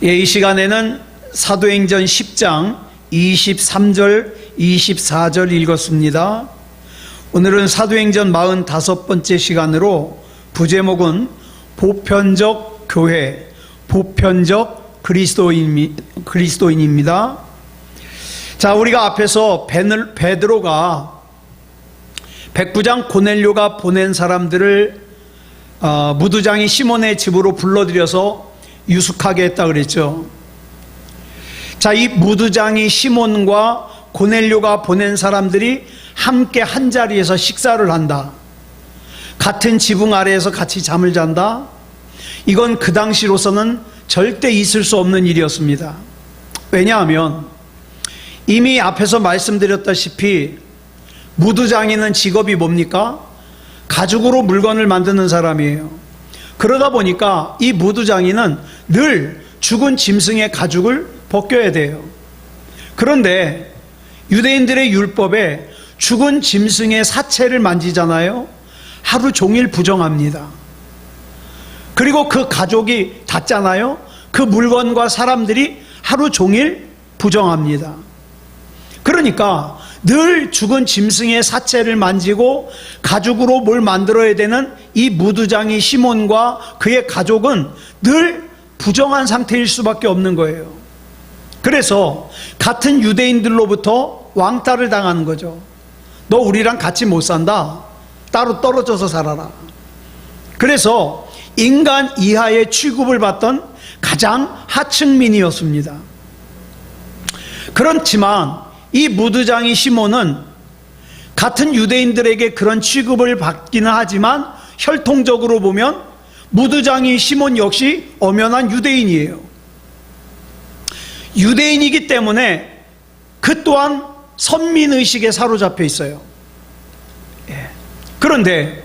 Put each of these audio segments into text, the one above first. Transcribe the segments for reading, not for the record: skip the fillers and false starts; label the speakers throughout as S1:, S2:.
S1: 이 시간에는 사도행전 10장 23절, 24절 읽었습니다. 오늘은 사도행전 45번째 시간으로 부제목은 보편적 교회, 보편적 그리스도인입니다. 자, 우리가 앞에서 베드로가 백부장 고넬료가 보낸 사람들을 무두장이 시몬의 집으로 불러들여서 유숙하게 했다 그랬죠. 자, 이 무두장이 시몬과 고넬료가 보낸 사람들이 함께 한 자리에서 식사를 한다, 같은 지붕 아래에서 같이 잠을 잔다, 이건 그 당시로서는 절대 있을 수 없는 일이었습니다. 왜냐하면 이미 앞에서 말씀드렸다시피 무두장이는 직업이 뭡니까? 가죽으로 물건을 만드는 사람이에요. 그러다 보니까 이 무두장이는 늘 죽은 짐승의 가죽을 벗겨야 돼요. 그런데 유대인들의 율법에 죽은 짐승의 사체를 만지잖아요. 하루 종일 부정합니다. 그리고 그 가족이 닿잖아요. 그 물건과 사람들이 하루 종일 부정합니다. 그러니까 늘 죽은 짐승의 사체를 만지고 가죽으로 뭘 만들어야 되는 이 무두장이 시몬과 그의 가족은 늘 부정한 상태일 수밖에 없는 거예요. 그래서 같은 유대인들로부터 왕따를 당하는 거죠. 너 우리랑 같이 못 산다, 따로 떨어져서 살아라. 그래서 인간 이하의 취급을 받던 가장 하층민이었습니다. 그렇지만 이 무두장이 시몬은 같은 유대인들에게 그런 취급을 받기는 하지만 혈통적으로 보면 무두장이 시몬 역시 엄연한 유대인이에요. 유대인이기 때문에 그 또한 선민의식에 사로잡혀 있어요. 그런데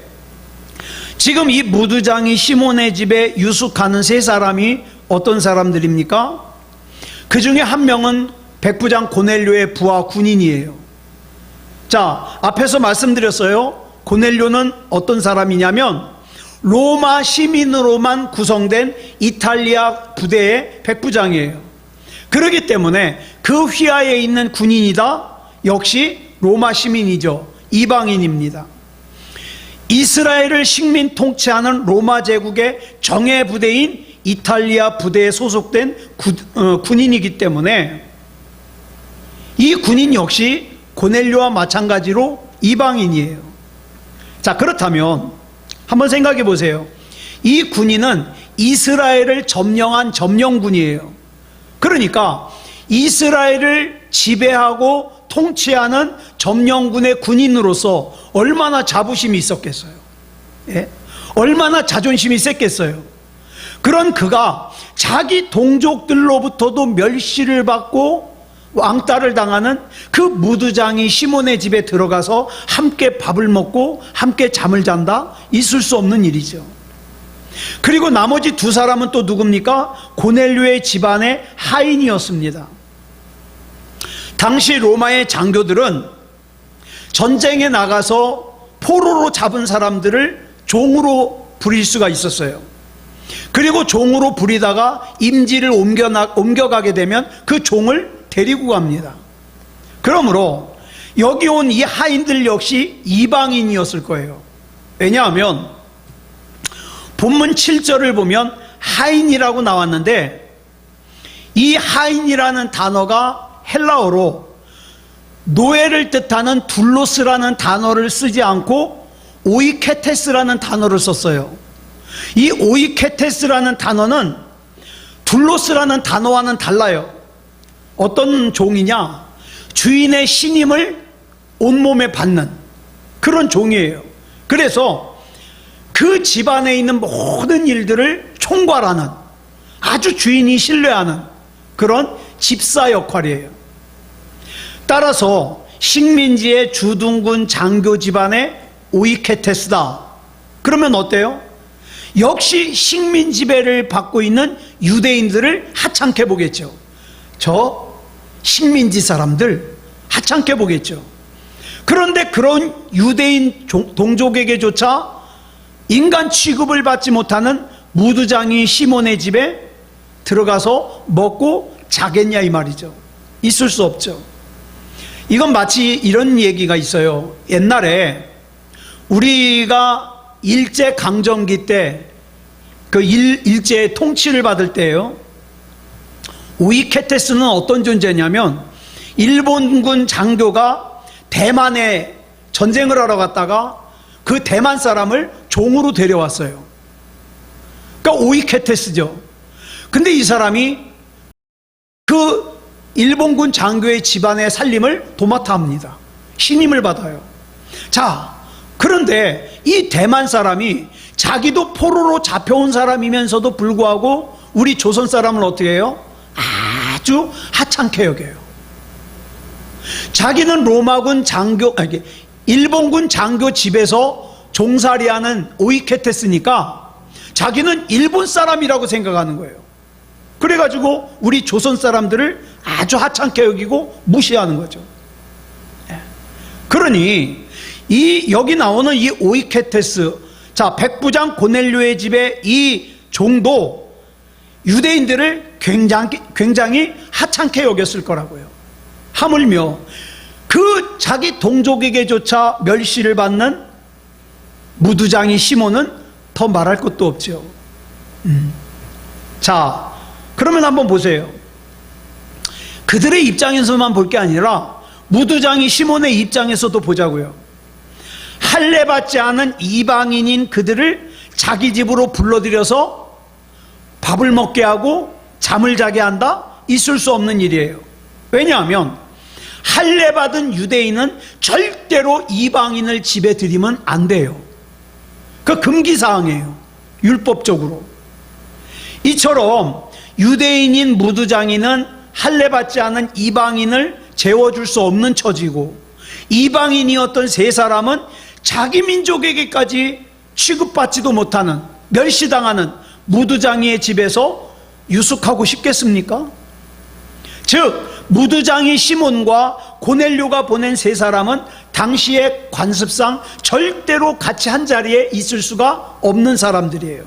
S1: 지금 이 무두장이 시몬의 집에 유숙하는 세 사람이 어떤 사람들입니까? 그 중에 한 명은 백부장 고넬료의 부하 군인이에요. 자, 앞에서 말씀드렸어요. 고넬료는 어떤 사람이냐면 로마 시민으로만 구성된 이탈리아 부대의 백부장이에요. 그렇기 때문에 그 휘하에 있는 군인이다, 역시 로마 시민이죠. 이방인입니다. 이스라엘을 식민 통치하는 로마 제국의 정예 부대인 이탈리아 부대에 소속된 군인이기 때문에 이 군인 역시 고넬료와 마찬가지로 이방인이에요. 자, 그렇다면 한번 생각해 보세요. 이 군인은 이스라엘을 점령한 점령군이에요. 그러니까 이스라엘을 지배하고 통치하는 점령군의 군인으로서 얼마나 자부심이 있었겠어요. 얼마나 자존심이 셌겠어요. 그런 그가 자기 동족들로부터도 멸시를 받고 왕따를 당하는 그 무두장이 시몬의 집에 들어가서 함께 밥을 먹고 함께 잠을 잔다? 있을 수 없는 일이죠. 그리고 나머지 두 사람은 또 누굽니까? 고넬료의 집안의 하인이었습니다. 당시 로마의 장교들은 전쟁에 나가서 포로로 잡은 사람들을 종으로 부릴 수가 있었어요. 그리고 종으로 부리다가 임지를 옮겨가게 되면 그 종을 데리고 갑니다. 그러므로 여기 온 이 하인들 역시 이방인이었을 거예요. 왜냐하면 본문 7절을 보면 하인이라고 나왔는데 이 하인이라는 단어가 헬라어로 노예를 뜻하는 둘로스라는 단어를 쓰지 않고 오이케테스라는 단어를 썼어요. 이 오이케테스라는 단어는 둘로스라는 단어와는 달라요. 어떤 종이냐? 주인의 신임을 온몸에 받는 그런 종이에요. 그래서 그 집안에 있는 모든 일들을 총괄하는, 아주 주인이 신뢰하는 그런 집사 역할이에요. 따라서 식민지의 주둔군 장교 집안의 오이케테스다. 그러면 어때요? 역시 식민 지배를 받고 있는 유대인들을 하찮게 보겠죠. 저 식민지 사람들 하찮게 보겠죠. 그런데 그런 유대인 동족에게조차 인간 취급을 받지 못하는 무두장이 시몬의 집에 들어가서 먹고 자겠냐 이 말이죠. 있을 수 없죠. 이건 마치 이런 얘기가 있어요. 옛날에 우리가 일제강점기 때 그 일제의 통치를 받을 때요, 오이케테스는 어떤 존재냐면 일본군 장교가 대만에 전쟁을 하러 갔다가 그 대만 사람을 종으로 데려왔어요. 그러니까 오이케테스죠. 근데 이 사람이 그 일본군 장교의 집안의 살림을 도맡아 합니다. 신임을 받아요. 자, 그런데 이 대만 사람이 자기도 포로로 잡혀온 사람이면서도 불구하고 우리 조선 사람을 어떻게 해요? 아주 하찮게 여겨요. 자기는 로마군 장교, 일본군 장교 집에서 종살이하는 오이케테스니까 자기는 일본 사람이라고 생각하는 거예요. 그래가지고 우리 조선 사람들을 아주 하찮게 여기고 무시하는 거죠. 그러니 여기 나오는 이 오이케테스, 자, 백부장 고넬료의 집에 이 종도 유대인들을 굉장히 하찮게 여겼을 거라고요. 하물며 그 자기 동족에게조차 멸시를 받는 무두장이 시몬은 더 말할 것도 없죠. 자, 그러면 한번 보세요. 그들의 입장에서만 볼 게 아니라 무두장이 시몬의 입장에서도 보자고요. 할례받지 않은 이방인인 그들을 자기 집으로 불러들여서 밥을 먹게 하고 잠을 자게 한다? 있을 수 없는 일이에요. 왜냐하면 할례받은 유대인은 절대로 이방인을 집에 들이면 안 돼요. 그 금기사항이에요. 율법적으로. 이처럼 유대인인 무두장이는 할례받지 않은 이방인을 재워줄 수 없는 처지고, 이방인이었던 세 사람은 자기 민족에게까지 취급받지도 못하는, 멸시당하는 무두장이의 집에서 유숙하고 싶겠습니까? 즉 무두장이 시몬과 고넬료가 보낸 세 사람은 당시의 관습상 절대로 같이 한 자리에 있을 수가 없는 사람들이에요.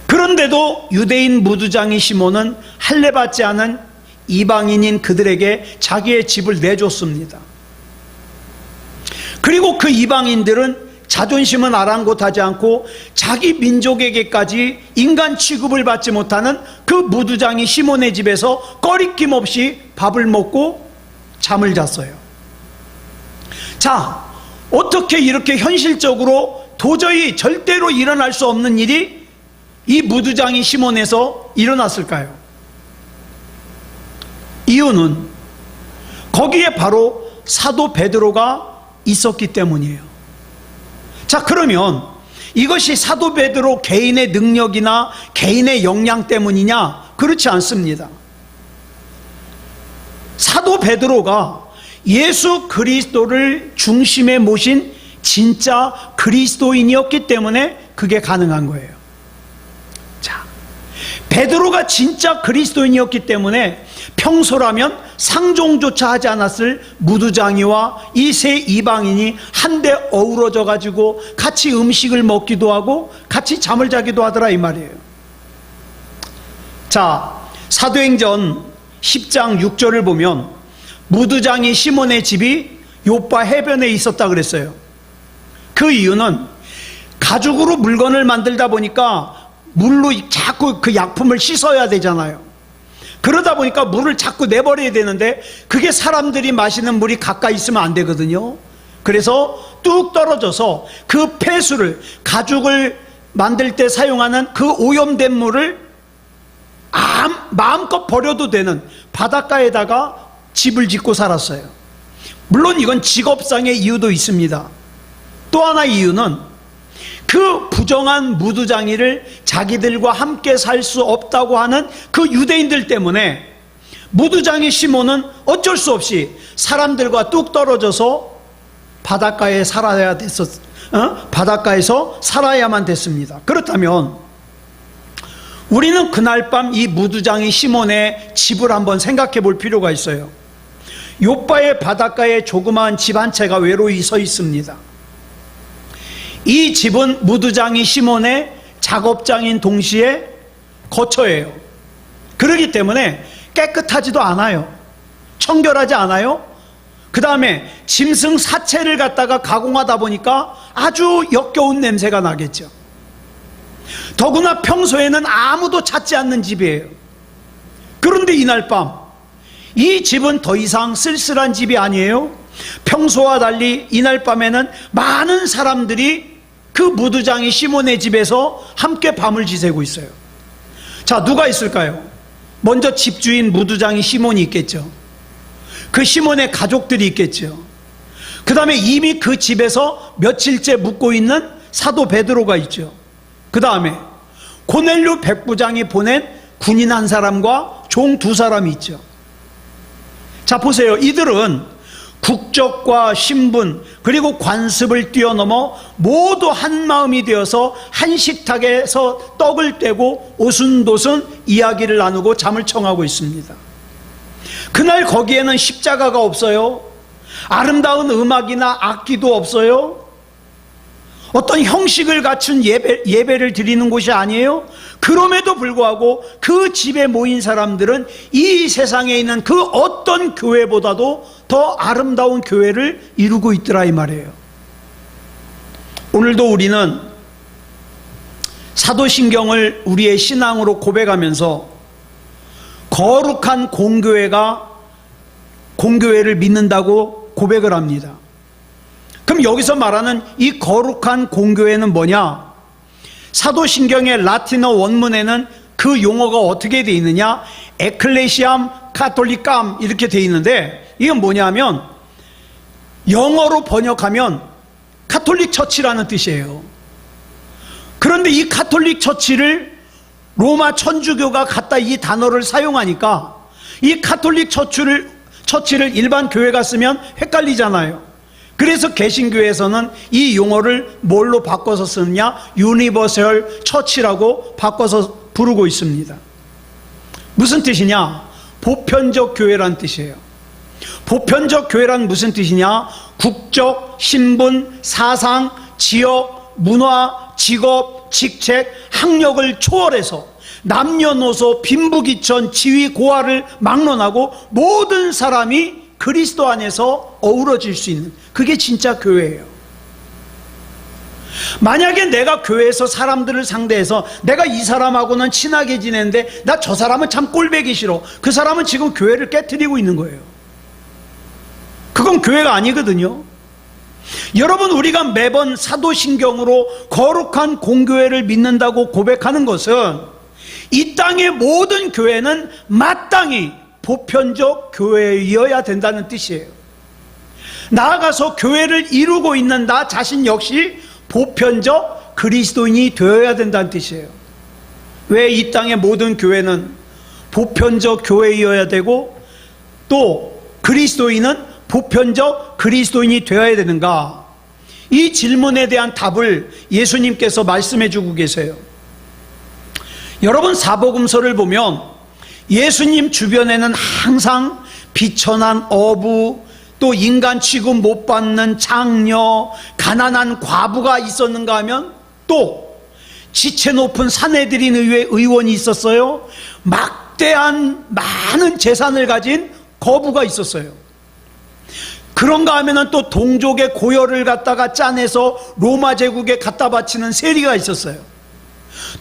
S1: 그런데도 유대인 무두장이 시몬은 할례받지 않은 이방인인 그들에게 자기의 집을 내줬습니다. 그리고 그 이방인들은 자존심은 아랑곳하지 않고 자기 민족에게까지 인간 취급을 받지 못하는 그 무두장이 시몬의 집에서 꺼리낌 없이 밥을 먹고 잠을 잤어요. 자, 어떻게 이렇게 현실적으로 도저히 절대로 일어날 수 없는 일이 이 무두장이 시몬에서 일어났을까요? 이유는 거기에 바로 사도 베드로가 있었기 때문이에요. 자, 그러면 이것이 사도 베드로 개인의 능력이나 개인의 역량 때문이냐? 그렇지 않습니다. 사도 베드로가 예수 그리스도를 중심에 모신 진짜 그리스도인이었기 때문에 그게 가능한 거예요. 자, 베드로가 진짜 그리스도인이었기 때문에 평소라면 상종조차 하지 않았을 무두장이와 이 세 이방인이 한데 어우러져 가지고 같이 음식을 먹기도 하고 같이 잠을 자기도 하더라 이 말이에요. 자, 사도행전 10장 6절을 보면 무두장이 시몬의 집이 요파 해변에 있었다 그랬어요. 그 이유는 가죽으로 물건을 만들다 보니까 물로 자꾸 그 약품을 씻어야 되잖아요. 그러다 보니까 물을 자꾸 내버려야 되는데 그게 사람들이 마시는 물이 가까이 있으면 안 되거든요. 그래서 뚝 떨어져서 그 폐수를, 가죽을 만들 때 사용하는 그 오염된 물을 마음껏 버려도 되는 바닷가에다가 집을 짓고 살았어요. 물론 이건 직업상의 이유도 있습니다. 또 하나의 이유는 그 부정한 무두장이를 자기들과 함께 살 수 없다고 하는 그 유대인들 때문에 무두장이 시몬은 어쩔 수 없이 사람들과 뚝 떨어져서 바닷가에 살아야 바닷가에서 살아야만 됐습니다. 그렇다면 우리는 그날 밤 이 무두장이 시몬의 집을 한번 생각해 볼 필요가 있어요. 요빠의 바닷가에 조그마한 집 한 채가 외로이 서 있습니다. 이 집은 무두장이 시몬의 작업장인 동시에 거처예요. 그렇기 때문에 깨끗하지도 않아요. 청결하지 않아요. 그 다음에 짐승 사체를 갖다가 가공하다 보니까 아주 역겨운 냄새가 나겠죠. 더구나 평소에는 아무도 찾지 않는 집이에요. 그런데 이날 밤, 이 집은 더 이상 쓸쓸한 집이 아니에요. 평소와 달리 이날 밤에는 많은 사람들이 그 무두장이 시몬의 집에서 함께 밤을 지새고 있어요. 자, 누가 있을까요? 먼저 집주인 무두장이 시몬이 있겠죠. 그 시몬의 가족들이 있겠죠. 그 다음에 이미 그 집에서 며칠째 묵고 있는 사도 베드로가 있죠. 그 다음에 고넬료 백부장이 보낸 군인 한 사람과 종 두 사람이 있죠. 자, 보세요. 이들은 국적과 신분 그리고 관습을 뛰어넘어 모두 한 마음이 되어서 한 식탁에서 떡을 떼고 오순도순 이야기를 나누고 잠을 청하고 있습니다. 그날 거기에는 십자가가 없어요. 아름다운 음악이나 악기도 없어요. 어떤 형식을 갖춘 예배를 드리는 곳이 아니에요. 그럼에도 불구하고 그 집에 모인 사람들은 이 세상에 있는 그 어떤 교회보다도 더 아름다운 교회를 이루고 있더라 이 말이에요. 오늘도 우리는 사도신경을 우리의 신앙으로 고백하면서 거룩한 공교회를 믿는다고 고백을 합니다. 그럼 여기서 말하는 이 거룩한 공교회는 뭐냐? 사도신경의 라틴어 원문에는 그 용어가 어떻게 되어 있느냐? 에클레시암 카톨리캄 이렇게 되어 있는데, 이건 뭐냐면 영어로 번역하면 카톨릭 처치라는 뜻이에요. 그런데 이 카톨릭 처치를 로마 천주교가 갖다 이 단어를 사용하니까 이 카톨릭 처치를 일반 교회가 쓰면 헷갈리잖아요. 그래서 개신교에서는 이 용어를 뭘로 바꿔서 쓰느냐? 유니버설 처치라고 바꿔서 부르고 있습니다. 무슨 뜻이냐? 보편적 교회란 뜻이에요. 보편적 교회란 무슨 뜻이냐? 국적, 신분, 사상, 지역, 문화, 직업, 직책, 학력을 초월해서 남녀노소, 빈부귀천, 지위, 고하를 막론하고 모든 사람이 그리스도 안에서 어우러질 수 있는, 그게 진짜 교회예요. 만약에 내가 교회에서 사람들을 상대해서 내가 이 사람하고는 친하게 지내는데 나 저 사람은 참 꼴보기 싫어, 그 사람은 지금 교회를 깨트리고 있는 거예요. 그건 교회가 아니거든요. 여러분, 우리가 매번 사도신경으로 거룩한 공교회를 믿는다고 고백하는 것은 이 땅의 모든 교회는 마땅히 보편적 교회여야 된다는 뜻이에요. 나아가서 교회를 이루고 있는 나 자신 역시 보편적 그리스도인이 되어야 된다는 뜻이에요. 왜 이 땅의 모든 교회는 보편적 교회여야 되고 또 그리스도인은 보편적 그리스도인이 되어야 되는가? 이 질문에 대한 답을 예수님께서 말씀해 주고 계세요. 여러분, 사복음서를 보면 예수님 주변에는 항상 비천한 어부, 또 인간 취급 못 받는 장녀, 가난한 과부가 있었는가 하면 또 지체 높은 사내들인 의원이 있었어요. 막대한 많은 재산을 가진 거부가 있었어요. 그런가 하면은 또 동족의 고열을 갖다가 짜내서 로마 제국에 갖다 바치는 세리가 있었어요.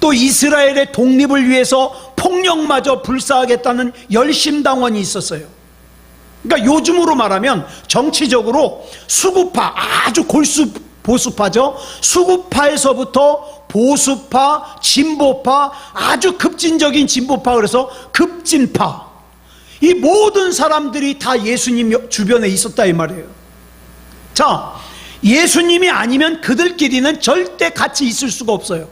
S1: 또 이스라엘의 독립을 위해서 폭력마저 불사하겠다는 열심당원이 있었어요. 그러니까 요즘으로 말하면 정치적으로 수구파, 아주 골수 보수파죠. 수구파에서부터 보수파, 진보파, 아주 급진적인 진보파, 그래서 급진파, 이 모든 사람들이 다 예수님 주변에 있었다 이 말이에요. 자, 예수님이 아니면 그들끼리는 절대 같이 있을 수가 없어요.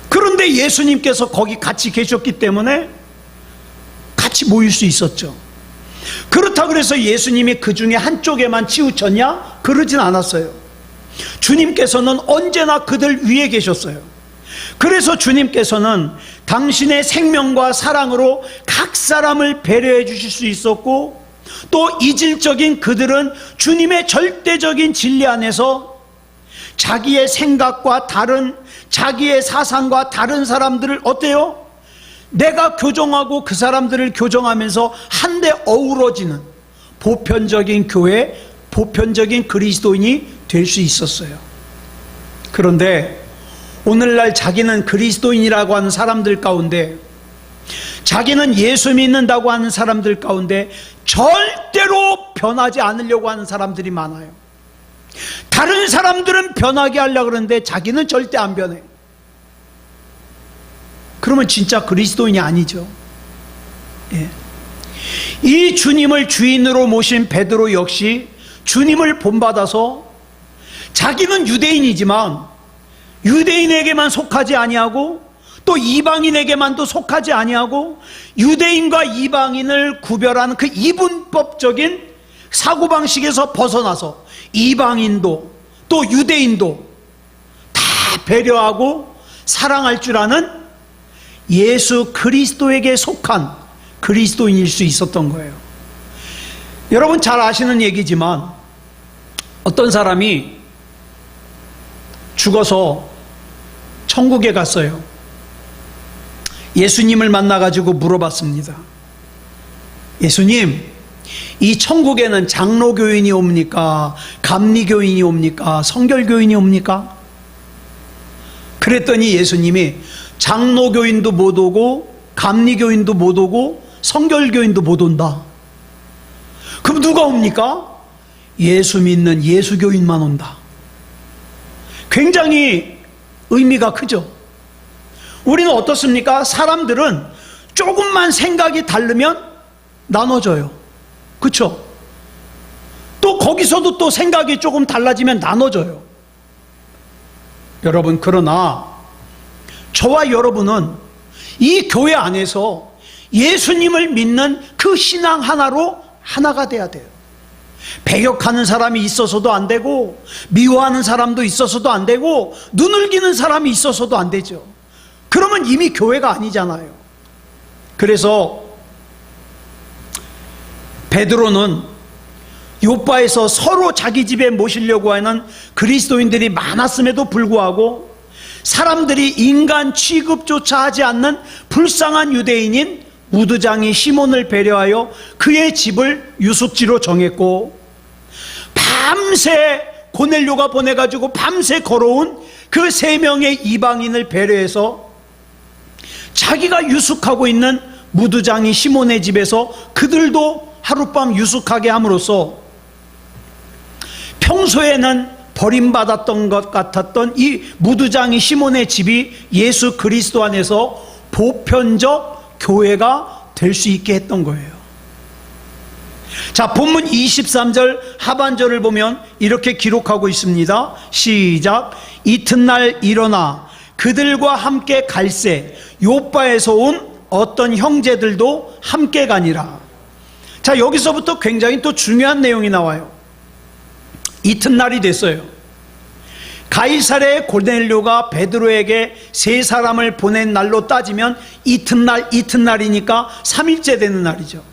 S1: 그런데 예수님께서 거기 같이 계셨기 때문에 같이 모일 수 있었죠. 그렇다고 그래서 예수님이 그 중에 한쪽에만 치우쳤냐? 그러진 않았어요. 주님께서는 언제나 그들 위에 계셨어요. 그래서 주님께서는 당신의 생명과 사랑으로 각 사람을 배려해 주실 수 있었고, 또 이질적인 그들은 주님의 절대적인 진리 안에서 자기의 생각과 다른 자기의 사상과 다른 사람들을 어때요? 내가 교정하고 그 사람들을 교정하면서 한데 어우러지는 보편적인 교회, 보편적인 그리스도인이 될 수 있었어요. 그런데 오늘날 자기는 그리스도인이라고 하는 사람들 가운데, 자기는 예수 믿는다고 하는 사람들 가운데 절대로 변하지 않으려고 하는 사람들이 많아요. 다른 사람들은 변하게 하려고 그러는데 자기는 절대 안 변해. 그러면 진짜 그리스도인이 아니죠. 예. 이 주님을 주인으로 모신 베드로 역시 주님을 본받아서 자기는 유대인이지만 유대인에게만 속하지 아니하고 또 이방인에게만도 속하지 아니하고 유대인과 이방인을 구별하는 그 이분법적인 사고방식에서 벗어나서 이방인도 또 유대인도 다 배려하고 사랑할 줄 아는 예수 그리스도에게 속한 그리스도인일 수 있었던 거예요. 여러분 잘 아시는 얘기지만 어떤 사람이 죽어서 천국에 갔어요. 예수님을 만나가지고 물어봤습니다. 예수님, 이 천국에는 장로교인이 옵니까? 감리교인이 옵니까? 성결교인이 옵니까? 그랬더니 예수님이 장로교인도 못 오고 감리교인도 못 오고 성결교인도 못 온다. 그럼 누가 옵니까? 예수 믿는 예수교인만 온다. 굉장히 의미가 크죠. 우리는 어떻습니까? 사람들은 조금만 생각이 다르면 나눠져요. 그렇죠? 또 거기서도 또 생각이 조금 달라지면 나눠져요. 여러분, 그러나 저와 여러분은 이 교회 안에서 예수님을 믿는 그 신앙 하나로 하나가 돼야 돼요. 배격하는 사람이 있어서도 안 되고 미워하는 사람도 있어서도 안 되고 눈을기는 사람이 있어서도 안 되죠. 그러면 이미 교회가 아니잖아요. 그래서 베드로는 요바에서 서로 자기 집에 모시려고 하는 그리스도인들이 많았음에도 불구하고 사람들이 인간 취급조차 하지 않는 불쌍한 유대인인 무드장이 시몬을 배려하여 그의 집을 유숙지로 정했고, 밤새 고넬료가 보내가지고 밤새 걸어온 그 3명의 이방인을 배려해서 자기가 유숙하고 있는 무드장이 시몬의 집에서 그들도 하룻밤 유숙하게 함으로써 평소에는 버림받았던 것 같았던 이 무드장이 시몬의 집이 예수 그리스도 안에서 보편적 교회가 될 수 있게 했던 거예요. 자, 본문 23절 하반절을 보면 이렇게 기록하고 있습니다. 시작. 이튿날 일어나 그들과 함께 갈새 요바에서 온 어떤 형제들도 함께 가니라. 자, 여기서부터 굉장히 또 중요한 내용이 나와요. 이튿날이 됐어요. 가이사랴의 고넬료가 베드로에게 3사람을 보낸 날로 따지면 이튿날이니까 3일째 되는 날이죠.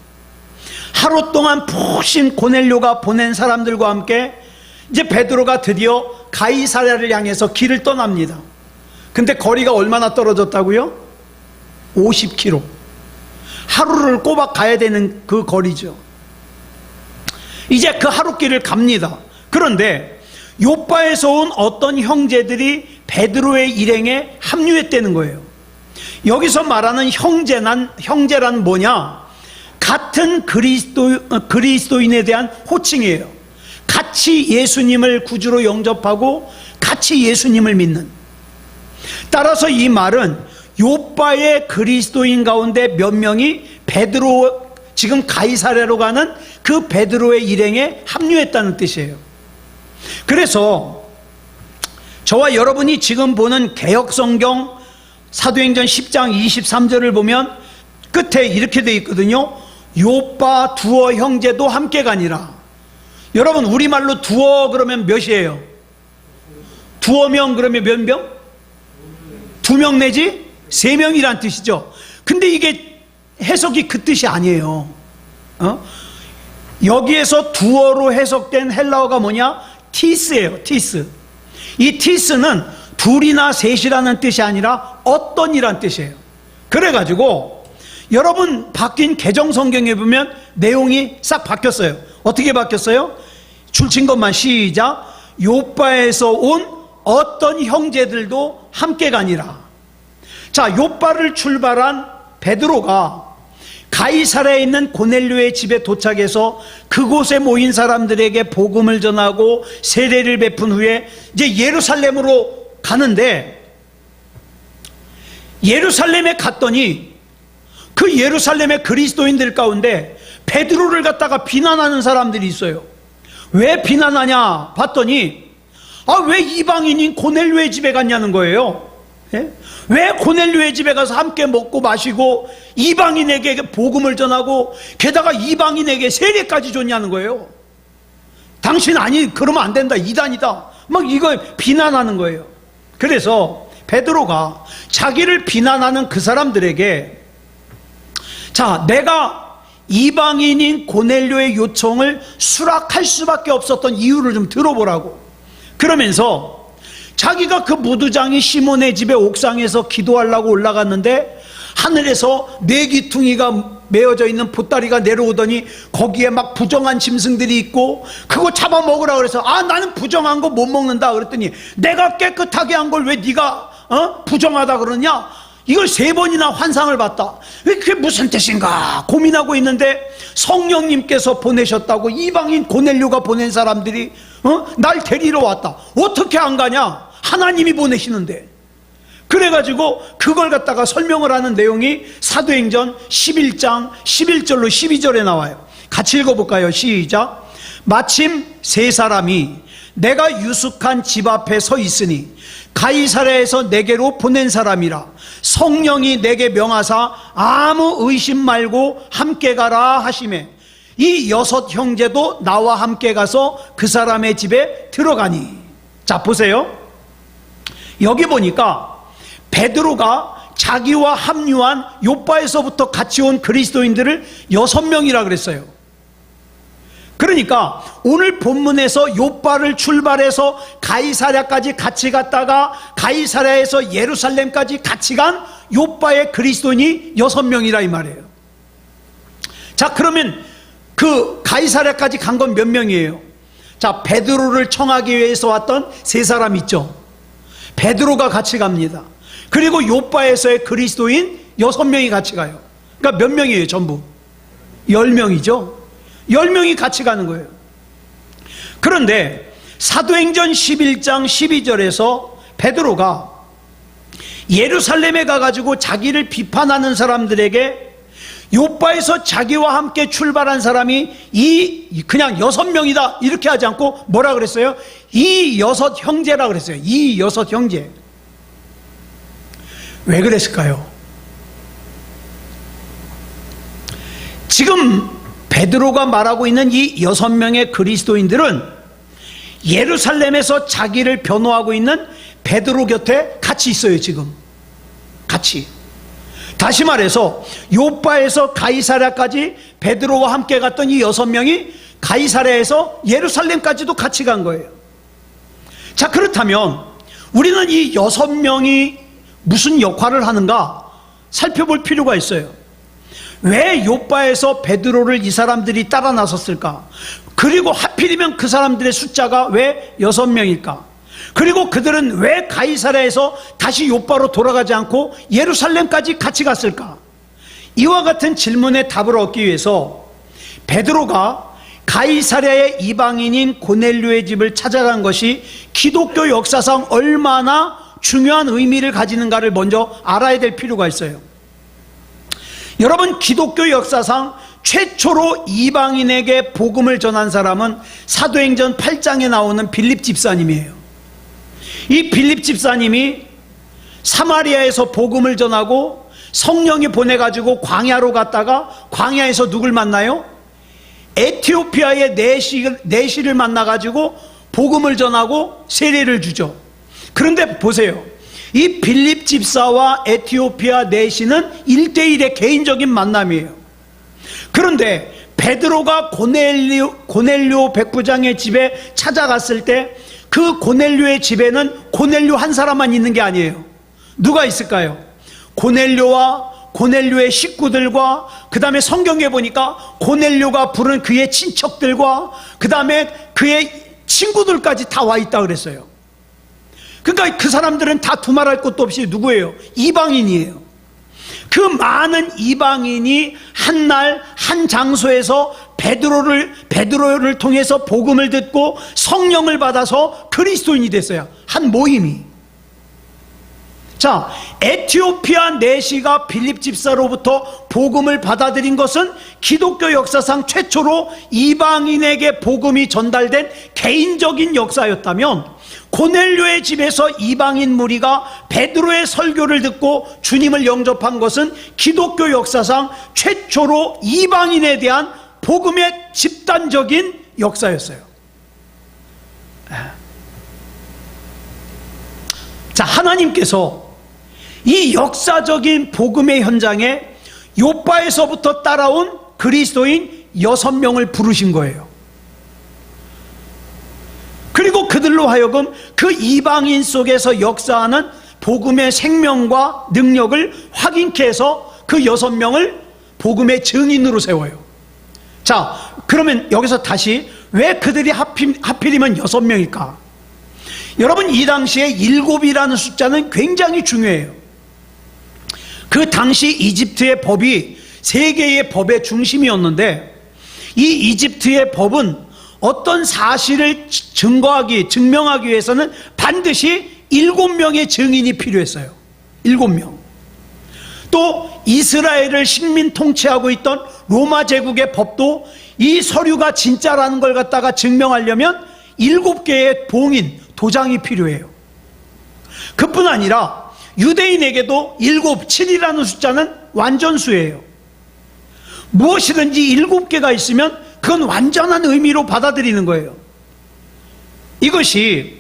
S1: 하루 동안 푹 쉰 고넬료가 보낸 사람들과 함께 이제 베드로가 드디어 가이사랴를 향해서 길을 떠납니다. 근데 거리가 얼마나 떨어졌다고요? 50km. 하루를 꼬박 가야 되는 그 거리죠. 이제 그 하루길을 갑니다. 그런데 요바에서 온 어떤 형제들이 베드로의 일행에 합류했다는 거예요. 여기서 말하는 형제란 뭐냐? 같은 그리스도인에 대한 호칭이에요. 같이 예수님을 구주로 영접하고 같이 예수님을 믿는. 따라서 이 말은 요바의 그리스도인 가운데 몇 명이 베드로, 지금 가이사랴로 가는 그 베드로의 일행에 합류했다는 뜻이에요. 그래서 저와 여러분이 지금 보는 개역성경 사도행전 10장 23절을 보면 끝에 이렇게 돼 있거든요. 요바 두어 형제도 함께 가니라. 여러분, 우리말로 두어 그러면 몇이에요? 두어 명 그러면 몇 명? 2명 내지 3명이란 뜻이죠. 근데 이게 해석이 그 뜻이 아니에요. 여기에서 두어로 해석된 헬라어가 뭐냐? 티스예요. 티스. 이 티스는 둘이나 셋이라는 뜻이 아니라 어떤이란 뜻이에요. 그래가지고 여러분 바뀐 개정 성경에 보면 내용이 싹 바뀌었어요. 어떻게 바뀌었어요? 줄친 것만 시작. 요바에서 온 어떤 형제들도 함께 가니라. 자, 요바를 출발한 베드로가 가이사랴에 있는 고넬료의 집에 도착해서 그곳에 모인 사람들에게 복음을 전하고 세례를 베푼 후에 이제 예루살렘으로 가는데, 예루살렘에 갔더니 그 예루살렘의 그리스도인들 가운데 베드로를 갖다가 비난하는 사람들이 있어요. 왜 비난하냐 봤더니 왜 이방인인 고넬료의 집에 갔냐는 거예요. 예? 왜 고넬료의 집에 가서 함께 먹고 마시고 이방인에게 복음을 전하고 게다가 이방인에게 세례까지 줬냐는 거예요. 당신 아니 그러면 안 된다, 이단이다, 막 이거 비난하는 거예요. 그래서 베드로가 자기를 비난하는 그 사람들에게, 자, 내가 이방인인 고넬료의 요청을 수락할 수밖에 없었던 이유를 좀 들어보라고. 그러면서 자기가 그 무두장이 시몬의 집에 옥상에서 기도하려고 올라갔는데 하늘에서 네 귀퉁이가 메어져 있는 보따리가 내려오더니 거기에 막 부정한 짐승들이 있고 그거 잡아먹으라 그래서 나는 부정한 거 못 먹는다 그랬더니 내가 깨끗하게 한 걸 왜 네가 부정하다 그러냐? 이걸 3번이나 환상을 봤다. 그게 무슨 뜻인가 고민하고 있는데 성령님께서 보내셨다고, 이방인 고넬료가 보낸 사람들이 날 데리러 왔다. 어떻게 안 가냐? 하나님이 보내시는데. 그래가지고 그걸 갖다가 설명을 하는 내용이 사도행전 11장 11절로 12절에 나와요. 같이 읽어볼까요? 시작. 마침 3사람이 내가 유숙한 집 앞에 서 있으니 가이사랴에서 내게로 보낸 사람이라. 성령이 내게 명하사 아무 의심 말고 함께 가라 하시매 이 6 형제도 나와 함께 가서 그 사람의 집에 들어가니. 자, 보세요. 여기 보니까 베드로가 자기와 합류한 요바에서부터 같이 온 그리스도인들을 6명이라 그랬어요. 그러니까 오늘 본문에서 요바를 출발해서 가이사랴까지 같이 갔다가 가이사랴에서 예루살렘까지 같이 간 요바의 그리스도인이 6명이라 이 말이에요. 자, 그러면 그 가이사랴까지 간 건 몇 명이에요? 자, 베드로를 청하기 위해서 왔던 3사람 있죠. 베드로가 같이 갑니다. 그리고 요바에서의 그리스도인 6명이 같이 가요. 그러니까 몇 명이에요 전부? 10명이죠 10명이 같이 가는 거예요. 그런데 사도행전 11장 12절에서 베드로가 예루살렘에 가가지고 자기를 비판하는 사람들에게 요바에서 자기와 함께 출발한 사람이 그냥 6명이다 이렇게 하지 않고 뭐라 그랬어요? 이 6 형제라 그랬어요. 이 6 형제. 왜 그랬을까요? 지금 베드로가 말하고 있는 이 6명의 그리스도인들은 예루살렘에서 자기를 변호하고 있는 베드로 곁에 같이 있어요. 지금 같이. 다시 말해서 요바에서 가이사랴까지 베드로와 함께 갔던 이 6명이 가이사랴에서 예루살렘까지도 같이 간 거예요. 자, 그렇다면 우리는 이 6명이 무슨 역할을 하는가 살펴볼 필요가 있어요. 왜 요바에서 베드로를 이 사람들이 따라 나섰을까? 그리고 하필이면 그 사람들의 숫자가 왜 6명일까? 그리고 그들은 왜 가이사랴에서 다시 요바로 돌아가지 않고 예루살렘까지 같이 갔을까? 이와 같은 질문에 답을 얻기 위해서 베드로가 가이사랴의 이방인인 고넬료의 집을 찾아간 것이 기독교 역사상 얼마나 중요한 의미를 가지는가를 먼저 알아야 될 필요가 있어요. 여러분, 기독교 역사상 최초로 이방인에게 복음을 전한 사람은 사도행전 8장에 나오는 빌립 집사님이에요. 이 빌립 집사님이 사마리아에서 복음을 전하고 성령이 보내가지고 광야로 갔다가 광야에서 누굴 만나요? 에티오피아의 내시를 만나가지고 복음을 전하고 세례를 주죠. 그런데 보세요. 이 빌립 집사와 에티오피아 내시는 1대1의 개인적인 만남이에요. 그런데 베드로가 고넬료 백부장의 집에 찾아갔을 때 그 고넬료의 집에는 고넬료 한 사람만 있는 게 아니에요. 누가 있을까요? 고넬료와 고넬료의 식구들과, 그 다음에 성경에 보니까 고넬료가 부른 그의 친척들과, 그 다음에 그의 친구들까지 다 와 있다 그랬어요. 그러니까 그 사람들은 다 두말할 것도 없이 누구예요? 이방인이에요. 그 많은 이방인이 한 날 한 장소에서 베드로를 통해서 복음을 듣고 성령을 받아서 그리스도인이 됐어요. 한 모임이. 자, 에티오피아 내시가 빌립 집사로부터 복음을 받아들인 것은 기독교 역사상 최초로 이방인에게 복음이 전달된 개인적인 역사였다면, 고넬료의 집에서 이방인 무리가 베드로의 설교를 듣고 주님을 영접한 것은 기독교 역사상 최초로 이방인에 대한 복음의 집단적인 역사였어요. 자, 하나님께서 이 역사적인 복음의 현장에 요바에서부터 따라온 그리스도인 6명을 부르신 거예요. 그리고 그들로 하여금 그 이방인 속에서 역사하는 복음의 생명과 능력을 확인케 해서 그 6명을 복음의 증인으로 세워요. 자, 그러면 여기서 다시 왜 그들이 하필이면 6명일까? 여러분, 이 당시에 7이라는 숫자는 굉장히 중요해요. 그 당시 이집트의 법이 세계의 법의 중심이었는데, 이 이집트의 법은 어떤 사실을 증명하기 위해서는 반드시 7명의 증인이 필요했어요. 7명. 또 이스라엘을 식민 통치하고 있던 로마 제국의 법도 이 서류가 진짜라는 걸 갖다가 증명하려면 7개의 봉인, 도장이 필요해요. 그뿐 아니라 유대인에게도 7이라는 숫자는 완전수예요. 무엇이든지 7개가 있으면 그건 완전한 의미로 받아들이는 거예요. 이것이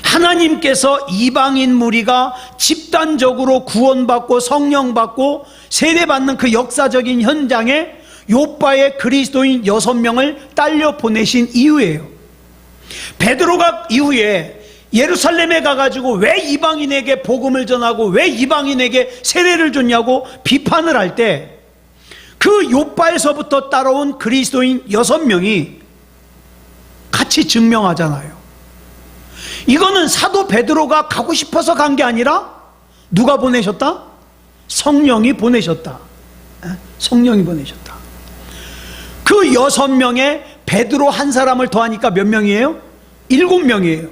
S1: 하나님께서 이방인 무리가 집단적으로 구원받고 성령받고 세례받는 그 역사적인 현장에 요바의 그리스도인 6명을 딸려 보내신 이유예요. 베드로가 이후에 예루살렘에 가가지고 왜 이방인에게 복음을 전하고 왜 이방인에게 세례를 줬냐고 비판을 할 때, 그 요바에서부터 따라온 그리스도인 6명이 같이 증명하잖아요. 이거는 사도 베드로가 가고 싶어서 간 게 아니라 누가 보내셨다? 성령이 보내셨다. 성령이 보내셨다. 그 6명에 베드로 한 사람을 더하니까 몇 명이에요? 7명이에요.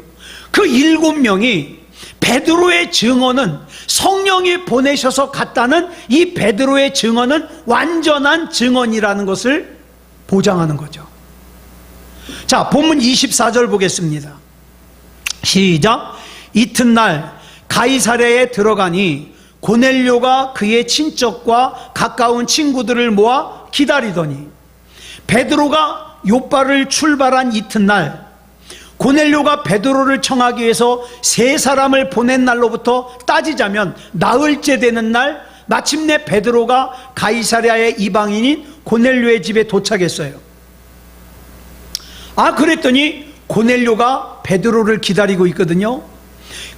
S1: 그 7명이 베드로의 증언은, 성령이 보내셔서 갔다는 이 베드로의 증언은 완전한 증언이라는 것을 보장하는 거죠. 자, 본문 24절 보겠습니다. 시작. 이튿날 가이사랴에 들어가니 고넬료가 그의 친척과 가까운 친구들을 모아 기다리더니, 베드로가 요바를 출발한 이튿날 고넬료가 베드로를 청하기 위해서 3사람을 보낸 날로부터 따지자면 나흘째 되는 날, 마침내 베드로가 가이사랴의 이방인인 고넬료의 집에 도착했어요. 그랬더니 고넬료가 베드로를 기다리고 있거든요.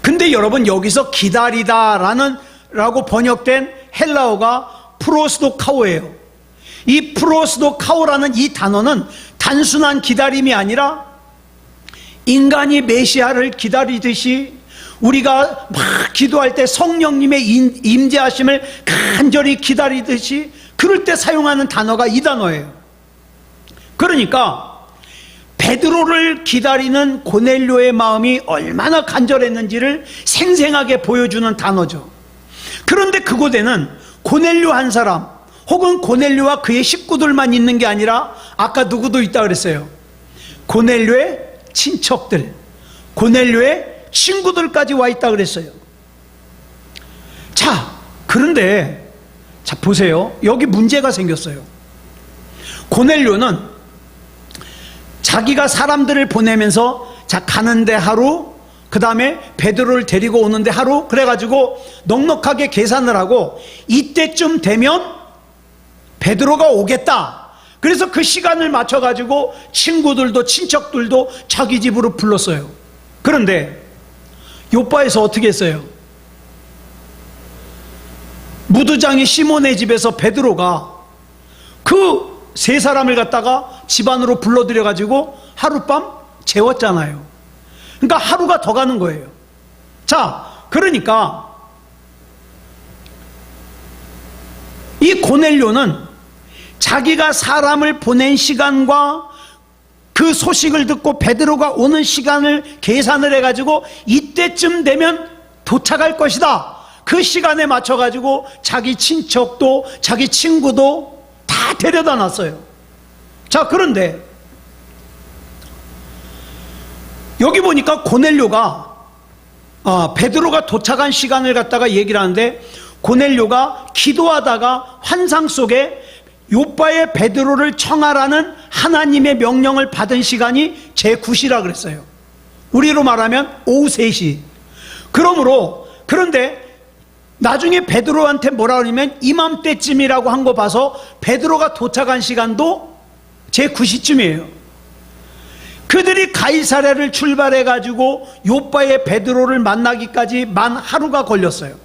S1: 근데 여러분, 여기서 기다리다라고 번역된 헬라어가 프로스도카오예요. 이 프로스도카오라는 이 단어는 단순한 기다림이 아니라 인간이 메시아를 기다리듯이, 우리가 막 기도할 때 성령님의 임재하심을 간절히 기다리듯이, 그럴 때 사용하는 단어가 이 단어예요. 그러니까 베드로를 기다리는 고넬료의 마음이 얼마나 간절했는지를 생생하게 보여주는 단어죠. 그런데 그곳에는 고넬료 한 사람 혹은 고넬료와 그의 식구들만 있는 게 아니라 아까 누구도 있다 그랬어요. 고넬료의 친척들, 고넬료의 친구들까지 와 있다 그랬어요. 자, 그런데 자, 보세요. 여기 문제가 생겼어요. 고넬료는 자기가 사람들을 보내면서, 자, 가는데 하루, 그 다음에 베드로를 데리고 오는데 하루, 그래가지고 넉넉하게 계산을 하고 이때쯤 되면 베드로가 오겠다, 그래서 그 시간을 맞춰가지고 친구들도 친척들도 자기 집으로 불렀어요. 그런데 요바에서 어떻게 했어요? 무두장이 시몬의 집에서 베드로가 그 세 사람을 갖다가 집 안으로 불러들여가지고 하룻밤 재웠잖아요. 그러니까 하루가 더 가는 거예요. 자, 그러니까 이 고넬료는 자기가 사람을 보낸 시간과 그 소식을 듣고 베드로가 오는 시간을 계산을 해가지고 이때쯤 되면 도착할 것이다. 그 시간에 맞춰가지고 자기 친척도 자기 친구도 다 데려다 놨어요. 자, 그런데 여기 보니까 고넬료가 베드로가 도착한 시간을 갖다가 얘기를 하는데, 고넬료가 기도하다가 환상 속에 요바의 베드로를 청하라는 하나님의 명령을 받은 시간이 제9시라 그랬어요. 우리로 말하면 오후 3시. 그런데 나중에 베드로한테 뭐라 그러냐면 이맘때쯤이라고 한 거 봐서 베드로가 도착한 시간도 제9시쯤이에요. 그들이 가이사랴를 출발해 가지고 요바의 베드로를 만나기까지 만 하루가 걸렸어요.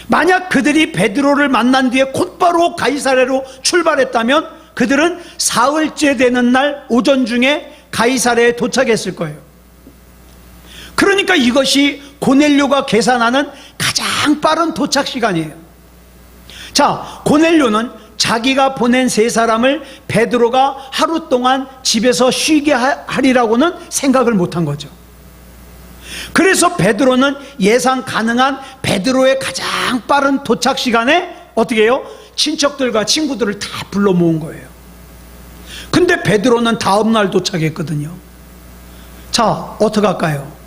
S1: 만약 그들이 베드로를 만난 뒤에 곧바로 가이사랴로 출발했다면 그들은 사흘째 되는 날 오전 중에 가이사랴에 도착했을 거예요. 그러니까 이것이 고넬료가 계산하는 가장 빠른 도착 시간이에요. 자, 고넬료는 자기가 보낸 세 사람을 베드로가 하루 동안 집에서 쉬게 하리라고는 생각을 못한 거죠. 그래서 베드로는 예상 가능한 베드로의 가장 빠른 도착 시간에 어떻게 해요? 친척들과 친구들을 다 불러 모은 거예요. 근데 베드로는 다음날 도착했거든요. 자, 어떡할까요?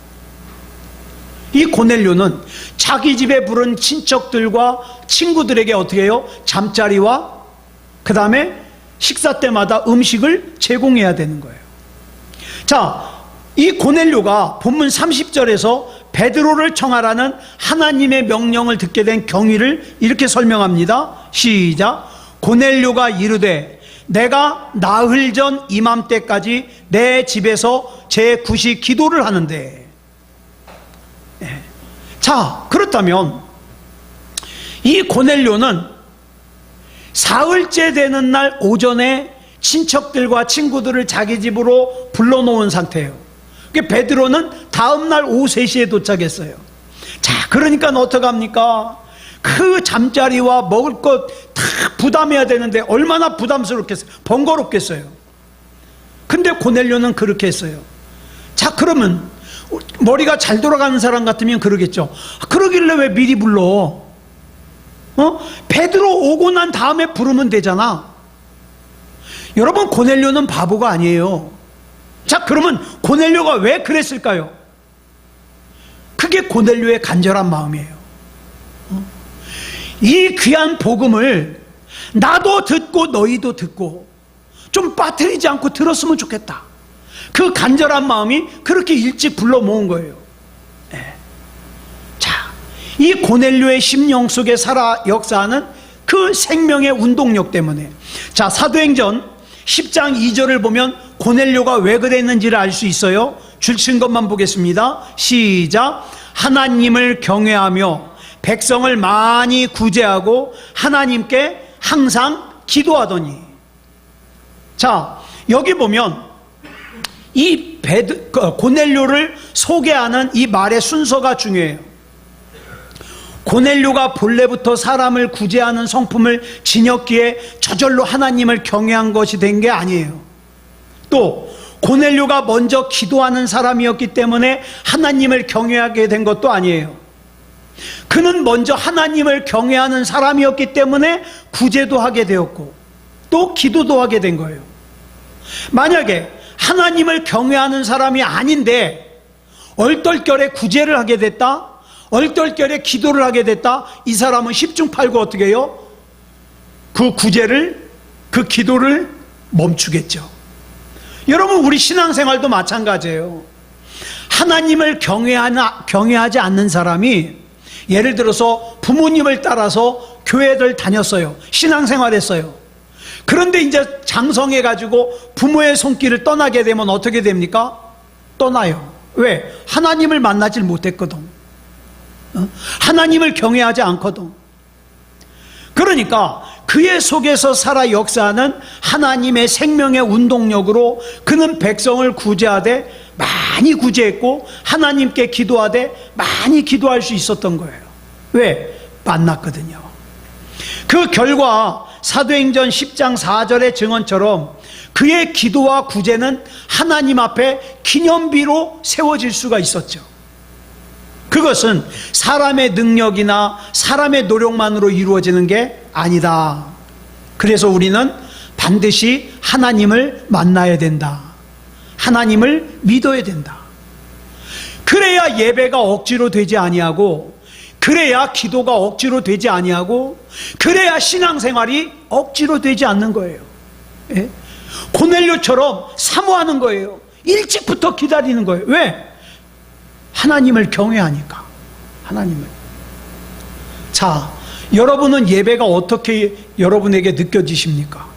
S1: 이 고넬료는 자기 집에 부른 친척들과 친구들에게 어떻게 해요? 잠자리와 그 다음에 식사 때마다 음식을 제공해야 되는 거예요. 자, 이 고넬료가 본문 30절에서 베드로를 청하라는 하나님의 명령을 듣게 된 경위를 이렇게 설명합니다. 시작. 고넬료가 이르되 내가 나흘 전 이맘때까지 내 집에서 제9시 기도를 하는데. 자, 그렇다면 이 고넬료는 사흘째 되는 날 오전에 친척들과 친구들을 자기 집으로 불러놓은 상태예요. 베드로는 다음날 오후 3시에 도착했어요. 자, 그러니까 어떡합니까? 그 잠자리와 먹을 것 다 부담해야 되는데 얼마나 부담스럽겠어요? 번거롭겠어요. 근데 고넬료는 그렇게 했어요. 자, 그러면 머리가 잘 돌아가는 사람 같으면 그러겠죠. 그러길래 왜 미리 불러? 베드로 오고 난 다음에 부르면 되잖아. 여러분, 고넬료는 바보가 아니에요. 자, 그러면 고넬료가 왜 그랬을까요? 그게 고넬료의 간절한 마음이에요. 이 귀한 복음을 나도 듣고 너희도 듣고 좀 빠뜨리지 않고 들었으면 좋겠다. 그 간절한 마음이 그렇게 일찍 불러 모은 거예요. 자, 이 고넬료의 심령 속에 살아 역사하는 그 생명의 운동력 때문에, 자, 사도행전 10장 2절을 보면 고넬료가 왜 그랬는지를 알 수 있어요. 줄친 것만 보겠습니다. 시작. 하나님을 경외하며 백성을 많이 구제하고 하나님께 항상 기도하더니. 자, 여기 보면 이 고넬료를 소개하는 이 말의 순서가 중요해요. 고넬료가 본래부터 사람을 구제하는 성품을 지녔기에 저절로 하나님을 경외한 것이 된 게 아니에요. 또 고넬료가 먼저 기도하는 사람이었기 때문에 하나님을 경외하게 된 것도 아니에요. 그는 먼저 하나님을 경외하는 사람이었기 때문에 구제도 하게 되었고 또 기도도 하게 된 거예요. 만약에 하나님을 경외하는 사람이 아닌데 얼떨결에 구제를 하게 됐다, 얼떨결에 기도를 하게 됐다, 이 사람은 10중 8구 어떻게 해요? 그 구제를, 그 기도를 멈추겠죠. 여러분, 우리 신앙생활도 마찬가지예요. 하나님을 경외하지 않는 사람이, 예를 들어서 부모님을 따라서 교회를 다녔어요. 신앙생활 했어요. 그런데 이제 장성해가지고 부모의 손길을 떠나게 되면 어떻게 됩니까? 떠나요. 왜? 하나님을 만나질 못했거든. 하나님을 경외하지 않거든. 그러니까 그의 속에서 살아 역사하는 하나님의 생명의 운동력으로 그는 백성을 구제하되 많이 구제했고 하나님께 기도하되 많이 기도할 수 있었던 거예요. 왜? 만났거든요. 그 결과 사도행전 10장 4절의 증언처럼 그의 기도와 구제는 하나님 앞에 기념비로 세워질 수가 있었죠. 그것은 사람의 능력이나 사람의 노력만으로 이루어지는 게 아니다. 그래서 우리는 반드시 하나님을 만나야 된다. 하나님을 믿어야 된다. 그래야 예배가 억지로 되지 아니하고, 그래야 기도가 억지로 되지 아니하고, 그래야 신앙생활이 억지로 되지 않는 거예요. 예? 고넬료처럼 사모하는 거예요. 일찍부터 기다리는 거예요. 왜? 하나님을 경외하니까. 하나님을. 자, 여러분은 예배가 어떻게 여러분에게 느껴지십니까?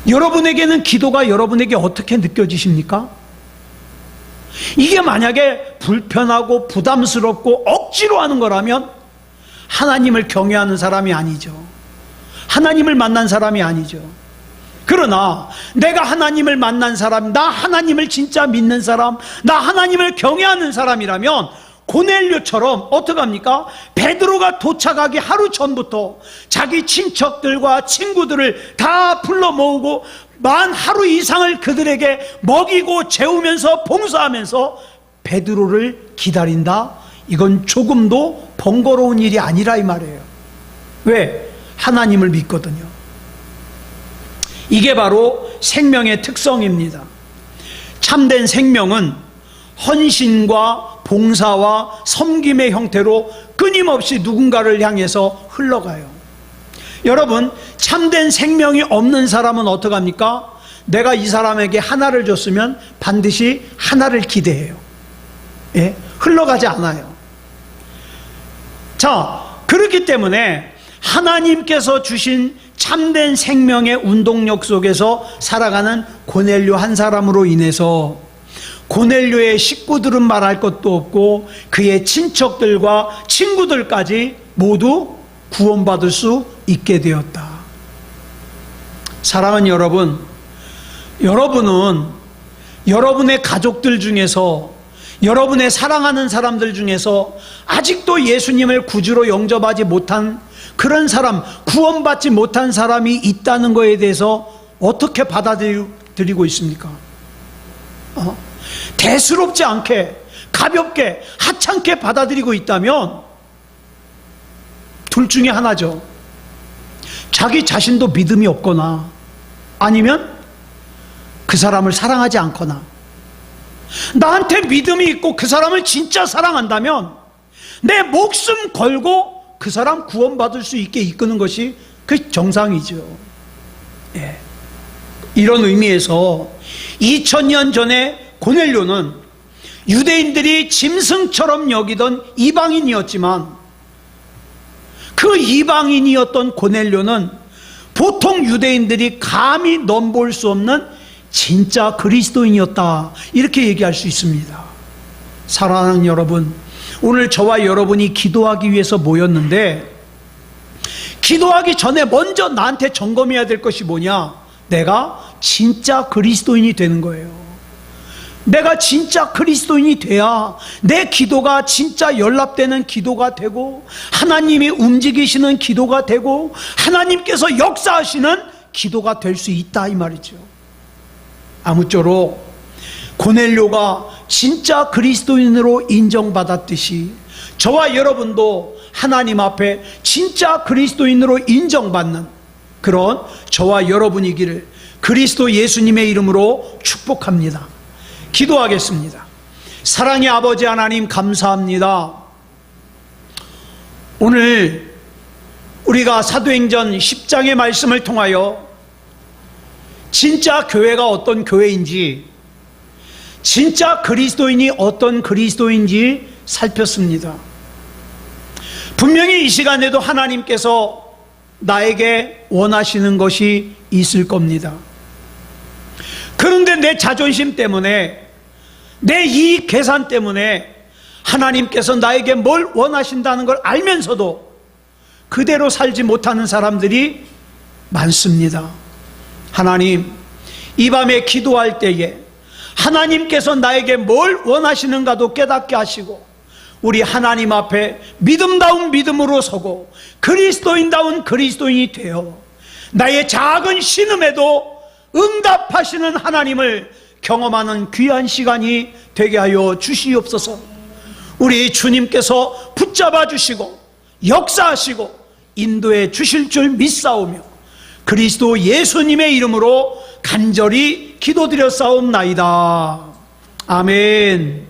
S1: 여러분에게는 기도가 여러분에게 어떻게 느껴지십니까? 이게 만약에 불편하고 부담스럽고 억지로 하는 거라면 하나님을 경외하는 사람이 아니죠. 하나님을 만난 사람이 아니죠. 그러나 내가 하나님을 만난 사람, 나 하나님을 진짜 믿는 사람, 나 하나님을 경외하는 사람이라면 고넬료처럼 어떡합니까? 베드로가 도착하기 하루 전부터 자기 친척들과 친구들을 다 불러 모으고 만 하루 이상을 그들에게 먹이고 재우면서 봉사하면서 베드로를 기다린다? 이건 조금도 번거로운 일이 아니라 이 말이에요. 왜? 하나님을 믿거든요. 이게 바로 생명의 특성입니다. 참된 생명은 헌신과 봉사와 섬김의 형태로 끊임없이 누군가를 향해서 흘러가요. 여러분, 참된 생명이 없는 사람은 어떡합니까? 내가 이 사람에게 하나를 줬으면 반드시 하나를 기대해요. 예? 흘러가지 않아요. 자, 그렇기 때문에 하나님께서 주신 참된 생명의 운동력 속에서 살아가는 고넬료 한 사람으로 인해서 고넬료의 식구들은 말할 것도 없고 그의 친척들과 친구들까지 모두 구원받을 수 있게 되었다. 사랑하는 여러분, 여러분은 여러분의 가족들 중에서, 여러분의 사랑하는 사람들 중에서 아직도 예수님을 구주로 영접하지 못한 그런 사람, 구원받지 못한 사람이 있다는 것에 대해서 어떻게 받아들이고 있습니까? 대수롭지 않게, 가볍게, 하찮게 받아들이고 있다면 둘 중에 하나죠. 자기 자신도 믿음이 없거나 아니면 그 사람을 사랑하지 않거나, 나한테 믿음이 있고 그 사람을 진짜 사랑한다면 내 목숨 걸고 그 사람 구원받을 수 있게 이끄는 것이 그 정상이죠. 예. 이런 의미에서 2000년 전에 고넬료는 유대인들이 짐승처럼 여기던 이방인이었지만 그 이방인이었던 고넬료는 보통 유대인들이 감히 넘볼 수 없는 진짜 그리스도인이었다, 이렇게 얘기할 수 있습니다. 사랑하는 여러분, 오늘 저와 여러분이 기도하기 위해서 모였는데 기도하기 전에 먼저 나한테 점검해야 될 것이 뭐냐? 내가 진짜 그리스도인이 되는 거예요. 내가 진짜 그리스도인이 돼야 내 기도가 진짜 연락되는 기도가 되고 하나님이 움직이시는 기도가 되고 하나님께서 역사하시는 기도가 될 수 있다, 이 말이죠. 아무쪼록 고넬료가 진짜 그리스도인으로 인정받았듯이 저와 여러분도 하나님 앞에 진짜 그리스도인으로 인정받는 그런 저와 여러분이기를 그리스도 예수님의 이름으로 축복합니다. 기도하겠습니다. 사랑의 아버지 하나님, 감사합니다. 오늘 우리가 사도행전 10장의 말씀을 통하여 진짜 교회가 어떤 교회인지, 진짜 그리스도인이 어떤 그리스도인지 살폈습니다. 분명히 이 시간에도 하나님께서 나에게 원하시는 것이 있을 겁니다. 그런데 내 자존심 때문에, 내 이익 계산 때문에 하나님께서 나에게 뭘 원하신다는 걸 알면서도 그대로 살지 못하는 사람들이 많습니다. 하나님, 이 밤에 기도할 때에 하나님께서 나에게 뭘 원하시는가도 깨닫게 하시고, 우리 하나님 앞에 믿음다운 믿음으로 서고 그리스도인다운 그리스도인이 되어 나의 작은 신음에도 응답하시는 하나님을 경험하는 귀한 시간이 되게 하여 주시옵소서. 우리 주님께서 붙잡아 주시고 역사하시고 인도해 주실 줄 믿사오며 그리스도 예수님의 이름으로 간절히 기도드렸사옵나이다. 아멘.